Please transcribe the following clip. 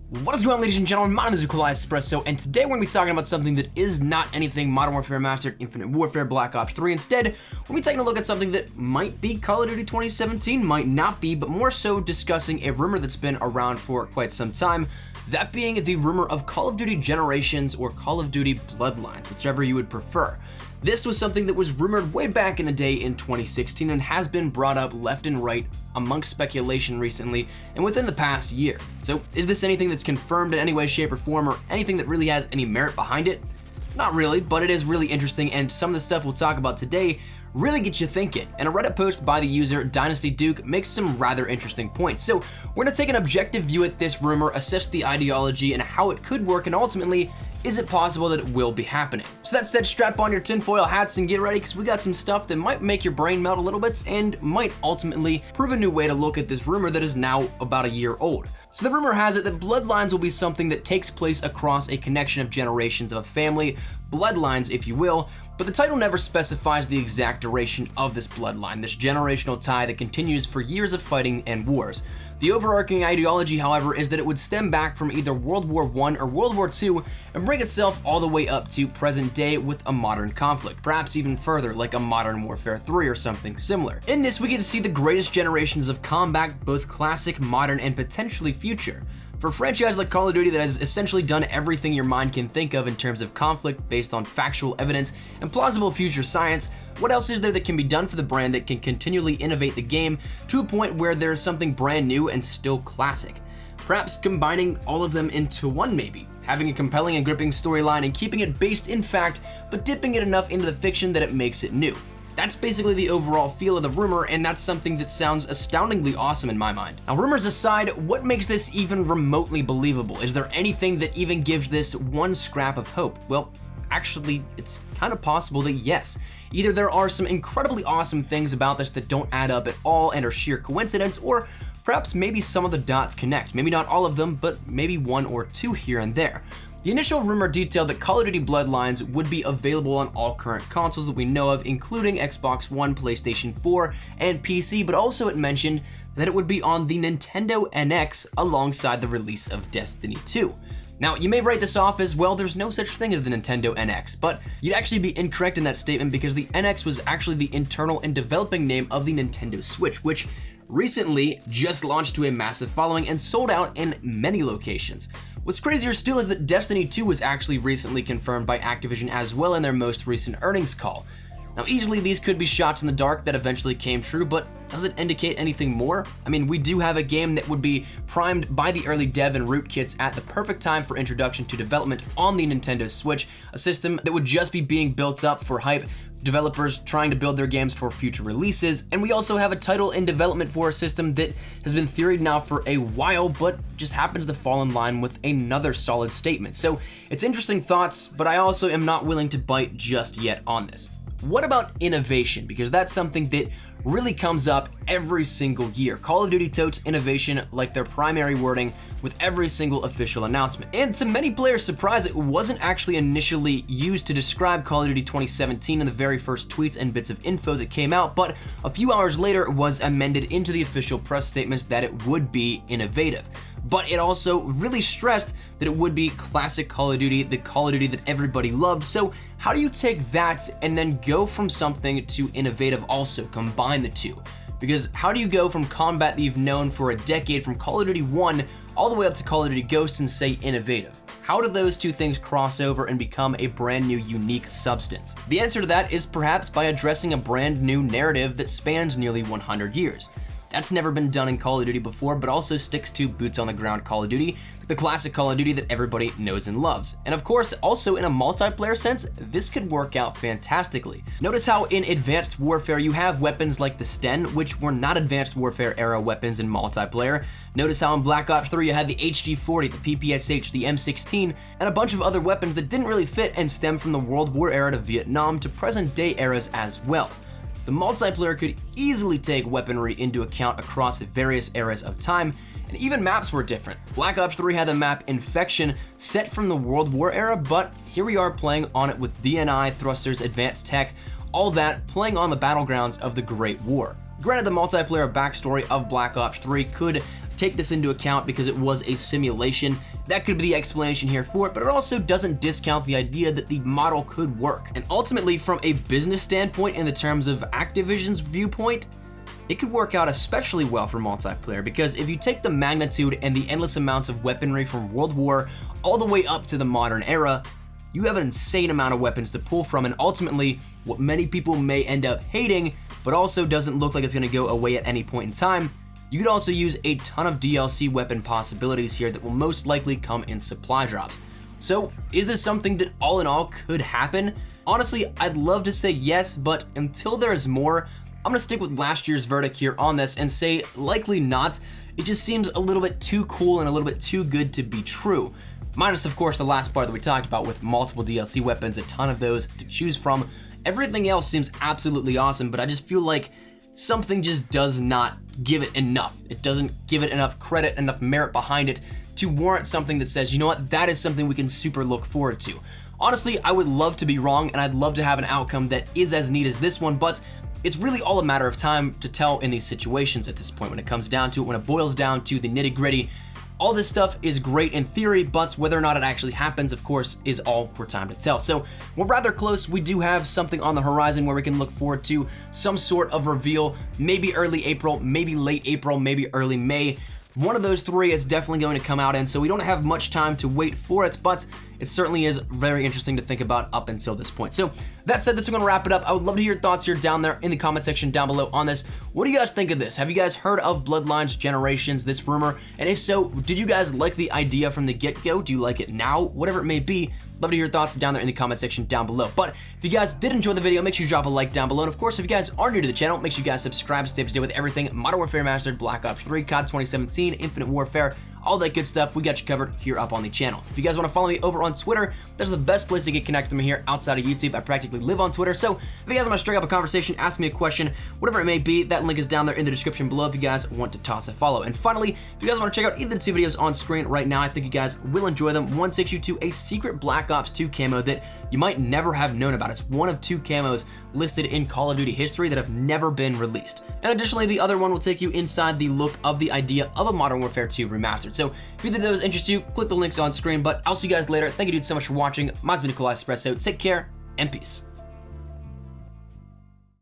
What is going on, ladies and gentlemen? My name is Nikolai Espresso, and today we're going to be talking about something that is not anything Modern Warfare Mastered, Infinite Warfare, Black Ops 3. Instead, we're going to be taking a look at something that might be Call of Duty 2017, might not be, but more so discussing a rumor that's been around for quite some time. That being the rumor of Call of Duty Generations or Call of Duty Bloodlines, whichever you would prefer. This was something that was rumored way back in the day in 2016 and has been brought up left and right amongst speculation recently and within the past year. So is this anything that's confirmed in any way, shape, or form, or anything that really has any merit behind it? Not really, but it is really interesting, and some of the stuff we'll talk about today really gets you thinking. And a Reddit post by the user Dynasty Duke makes some rather interesting points. So we're gonna take an objective view at this rumor, assess the ideology and how it could work, and ultimately, is it possible that it will be happening? So that said, strap on your tinfoil hats and get ready, because we got some stuff that might make your brain melt a little bit and might ultimately prove a new way to look at this rumor that is now about a year old. So the rumor has it that Bloodlines will be something that takes place across a connection of generations of a family, bloodlines if you will, but the title never specifies the exact duration of this bloodline, this generational tie that continues for years of fighting and wars. The overarching ideology, however, is that it would stem back from either World War I or World War II and bring itself all the way up to present day with a modern conflict, perhaps even further, like a Modern Warfare 3 or something similar. In this, we get to see the greatest generations of combat, both classic, modern, and potentially future. For a franchise like Call of Duty that has essentially done everything your mind can think of in terms of conflict based on factual evidence and plausible future science, what else is there that can be done for the brand that can continually innovate the game to a point where there is something brand new and still classic? Perhaps combining all of them into one maybe, having a compelling and gripping storyline and keeping it based in fact, but dipping it enough into the fiction that it makes it new. That's basically the overall feel of the rumor, and that's something that sounds astoundingly awesome in my mind. Now, rumors aside, what makes this even remotely believable? Is there anything that even gives this one scrap of hope? Well, actually, it's kind of possible that yes. Either there are some incredibly awesome things about this that don't add up at all and are sheer coincidence, or perhaps maybe some of the dots connect. Maybe not all of them, but maybe one or two here and there. The initial rumor detailed that Call of Duty Bloodlines would be available on all current consoles that we know of, including Xbox One, PlayStation 4, and PC, but also it mentioned that it would be on the Nintendo NX alongside the release of Destiny 2. Now, you may write this off as, well, there's no such thing as the Nintendo NX, but you'd actually be incorrect in that statement because the NX was actually the internal and developing name of the Nintendo Switch, which recently just launched to a massive following and sold out in many locations. What's crazier still is that Destiny 2 was actually recently confirmed by Activision as well in their most recent earnings call. Now, easily these could be shots in the dark that eventually came true, but does it indicate anything more? I mean, we do have a game that would be primed by the early dev and rootkits at the perfect time for introduction to development on the Nintendo Switch, a system that would just be being built up for hype, developers trying to build their games for future releases, and we also have a title in development for a system that has been theoried now for a while, but just happens to fall in line with another solid statement. So it's interesting thoughts, but I also am not willing to bite just yet on this. What about innovation? Because that's something that really comes up every single year. Call of Duty totes innovation like their primary wording with every single official announcement. And to many players' surprise, it wasn't actually initially used to describe Call of Duty 2017 in the very first tweets and bits of info that came out, but a few hours later it was amended into the official press statements that it would be innovative. But it also really stressed that it would be classic Call of Duty, the Call of Duty that everybody loved. So how do you take that and then go from something to innovative also, combine the two? Because how do you go from combat that you've known for a decade, from Call of Duty 1 all the way up to Call of Duty Ghosts, and say innovative? How do those two things cross over and become a brand new unique substance? The answer to that is perhaps by addressing a brand new narrative that spans nearly 100 years. That's never been done in Call of Duty before, but also sticks to boots on the ground Call of Duty, the classic Call of Duty that everybody knows and loves. And of course, also in a multiplayer sense, this could work out fantastically. Notice how in Advanced Warfare you have weapons like the Sten, which were not Advanced Warfare era weapons in multiplayer. Notice how in Black Ops 3 you had the HG40, the PPSH, the M16, and a bunch of other weapons that didn't really fit and stem from the World War era to Vietnam to present day eras as well. The multiplayer could easily take weaponry into account across various eras of time, and even maps were different. Black Ops 3 had the map Infection set from the World War era, but here we are playing on it with DNI, thrusters, advanced tech, all that playing on the battlegrounds of the Great War. Granted, the multiplayer backstory of Black Ops 3 could take this into account because it was a simulation. That could be the explanation here for it, but it also doesn't discount the idea that the model could work. And ultimately, from a business standpoint, in the terms of Activision's viewpoint, it could work out especially well for multiplayer, because if you take the magnitude and the endless amounts of weaponry from World War all the way up to the modern era, you have an insane amount of weapons to pull from, and ultimately, what many people may end up hating, but also doesn't look like it's going to go away at any point in time, you could also use a ton of DLC weapon possibilities here that will most likely come in supply drops. So, is this something that all in all could happen? Honestly, I'd love to say yes, but until there's more, I'm gonna stick with last year's verdict here on this and say likely not. It just seems a little bit too cool and a little bit too good to be true. Minus, of course, the last part that we talked about with multiple DLC weapons, a ton of those to choose from. Everything else seems absolutely awesome, but I just feel like something just does not give it enough. It doesn't give it enough credit, enough merit behind it to warrant something that says, you know what, that is something we can super look forward to. Honestly, I would love to be wrong, and I'd love to have an outcome that is as neat as this one, but it's really all a matter of time to tell in these situations at this point when it comes down to it, when it boils down to the nitty-gritty. All this stuff is great in theory, but whether or not it actually happens, of course, is all for time to tell. So we're rather close. We do have something on the horizon where we can look forward to some sort of reveal, maybe early April, maybe late April, maybe early May. One of those three is definitely going to come out, and so we don't have much time to wait for it, but it certainly is very interesting to think about up until this point. So that said, that's going to wrap it up. I would love to hear your thoughts here down there in the comment section down below on this. What do you guys think of this? Have you guys heard of Bloodlines Generations, this rumor? And if so, did you guys like the idea from the get-go? Do you like it now? Whatever it may be, love to hear your thoughts down there in the comment section down below. But if you guys did enjoy the video, make sure you drop a like down below. And of course, if you guys are new to the channel, make sure you guys subscribe to stay up to date with everything Modern Warfare Remastered, Black Ops 3, COD 2017, Infinite Warfare, all that good stuff. We got you covered here up on the channel. If you guys want to follow me over on Twitter, that's the best place to get connected with me here outside of YouTube. I practically live on Twitter, so if you guys want to strike up a conversation, ask me a question, whatever it may be, that link is down there in the description below if you guys want to toss a follow. And finally, if you guys want to check out either of the two videos on screen right now, I think you guys will enjoy them. One takes you to a secret Black Ops 2 camo that you might never have known about. It's one of two camos listed in Call of Duty history that have never been released. And additionally, the other one will take you inside the look of the idea of a Modern Warfare 2 remastered. So if either of those interest you, click the links on screen, but I'll see you guys later. Thank you dudes so much for watching. Mine's been Nikolai Espresso. Take care and peace.